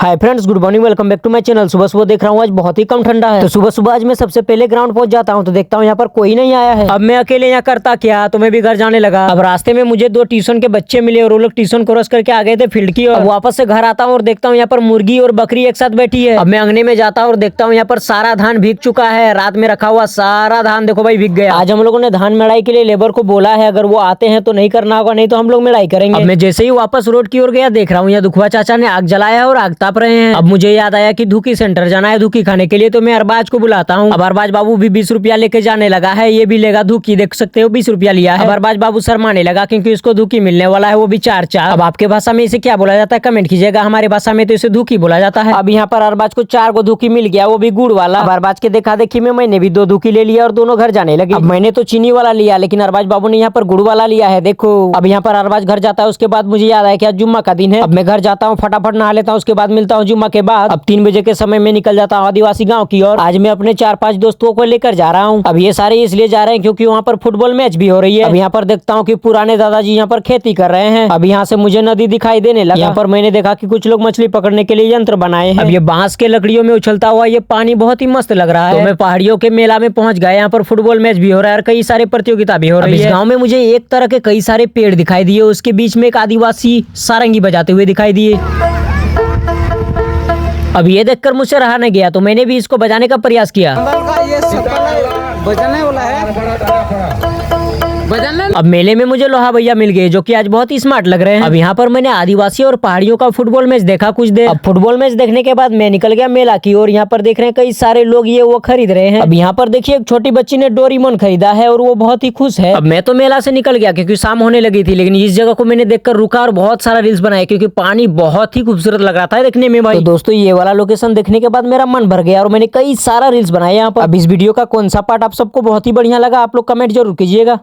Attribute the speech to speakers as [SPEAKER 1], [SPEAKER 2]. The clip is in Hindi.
[SPEAKER 1] Hi friends, good morning, welcome back to my channel. सुबह सुबह देख रहा हूँ आज बहुत ही कम ठंडा है, तो सुबह सुबह आज मैं सबसे पहले ग्राउंड पहुंच जाता हूँ। तो देखता हूँ यहाँ पर कोई नहीं आया है। अब मैं अकेले यहाँ करता क्या, तो मैं भी घर जाने लगा। अब रास्ते में मुझे दो ट्यूशन के बच्चे मिले और वो लोग ट्यूशन क्रॉस करके आ गए थे फील्ड की ओर। वापस से घर आता हूँ और देखता हूँ यहाँ पर मुर्गी और बकरी एक साथ बैठी है। अब मैं अंगने में जाता हूँ और देखता हूँ यहाँ पर सारा धान भीग चुका है। रात में रखा हुआ सारा धान देखो भाई भीग गया। आज हम लोगों ने धान मड़ाई के लिए लेबर को बोला है, अगर वो आते हैं तो नहीं करना होगा, नहीं तो हम लोग मड़ाई करेंगे। अब मैं जैसे ही वापस रोड की ओर गया, देख रहा हूँ यहाँ दुखवा चाचा ने आग जलाया और आग ताप रहे हैं। अब मुझे याद आया कि धुकी सेंटर जाना है धुकी खाने के लिए, तो मैं अरबाज को बुलाता हूँ। अब अरबाज बाबू भी 20 रुपया लेके जाने लगा है, ये भी लेगा धुकी, देख सकते हो 20 रुपया लिया है। अब अरबाज बाबू शर्माने लगा क्योंकि इसको धुकी मिलने वाला है, वो भी 4-4। अब आपके भाषा में इसे क्या बोला जाता है कमेंट कीजिएगा, हमारे भाषा में तो इसे धुकी बोला जाता है। अब यहाँ पर अरबाज को 4 गो धुकी मिल गया, वो भी गुड़ वाला। अब अरबाज के देखा देखी में मैंने भी 2 धुकी ले लिया और दोनों घर जाने लगे। अब मैंने तो चीनी वाला लिया, लेकिन अरबाज बाबू ने यहाँ पर गुड़ वाला लिया है, देखो। अब यहाँ पर अरबाज घर जाता है, उसके बाद मुझे याद आया कि आज जुम्मा का दिन है। अब मैं घर जाता हूँ, फटाफट नहा लेता हूँ, उसके बाद मिलता हूँ जुम्मा के बाद। अब 3 बजे के समय में निकल जाता हूँ आदिवासी गांव की ओर। आज मैं अपने 4-5 दोस्तों को लेकर जा रहा हूँ। अब ये सारे इसलिए जा रहे हैं क्योंकि वहाँ पर फुटबॉल मैच भी हो रही है। अब यहाँ पर देखता हूँ कि पुराने दादाजी यहाँ पर खेती कर रहे हैं। अब यहाँ से मुझे नदी दिखाई देने लगा। यहाँ पर मैंने देखा कि कुछ लोग मछली पकड़ने के लिए यंत्र बनाए हैं। अब ये बांस के लकड़ियों में उछलता हुआ ये पानी बहुत ही मस्त लग रहा है। तो मैं पहाड़ियों के मेला में पहुंच गया, यहाँ पर फुटबॉल मैच भी हो रहा है और कई सारे प्रतियोगिता भी हो रही है। गाँव में मुझे एक तरह के कई सारे पेड़ दिखाई दिए, उसके बीच में एक आदिवासी सारंगी बजाते हुए दिखाई दिए। अब ये देखकर मुझसे रहा नहीं गया, तो मैंने भी इसको बजाने का प्रयास किया।
[SPEAKER 2] बजाने वाला है।
[SPEAKER 1] अब मेले में मुझे लोहा भैया मिल गए, जो कि आज बहुत ही स्मार्ट लग रहे हैं। अब यहाँ पर मैंने आदिवासी और पहाड़ियों का फुटबॉल मैच देखा कुछ देर। अब फुटबॉल मैच देखने के बाद मैं निकल गया मेला की ओर। यहाँ पर देख रहे हैं कई सारे लोग ये वो खरीद रहे हैं। अब यहाँ पर देखिए एक छोटी बच्ची ने डोरेमोन खरीदा है और वो बहुत ही खुश है। अब मैं तो मेला से निकल गया क्योंकि शाम होने लगी थी, लेकिन इस जगह को मैंने देखकर रुका और बहुत सारा रील्स बनाया क्योंकि पानी बहुत ही खूबसूरत लग रहा था देखने में भाई। तो दोस्तों ये वाला लोकेशन देखने के बाद मेरा मन भर गया और मैंने कई सारा रील्स बनाया यहाँ पर। अब इस वीडियो का कौन सा पार्ट आप सबको बहुत ही बढ़िया लगा, आप लोग कमेंट जरूर कीजिएगा।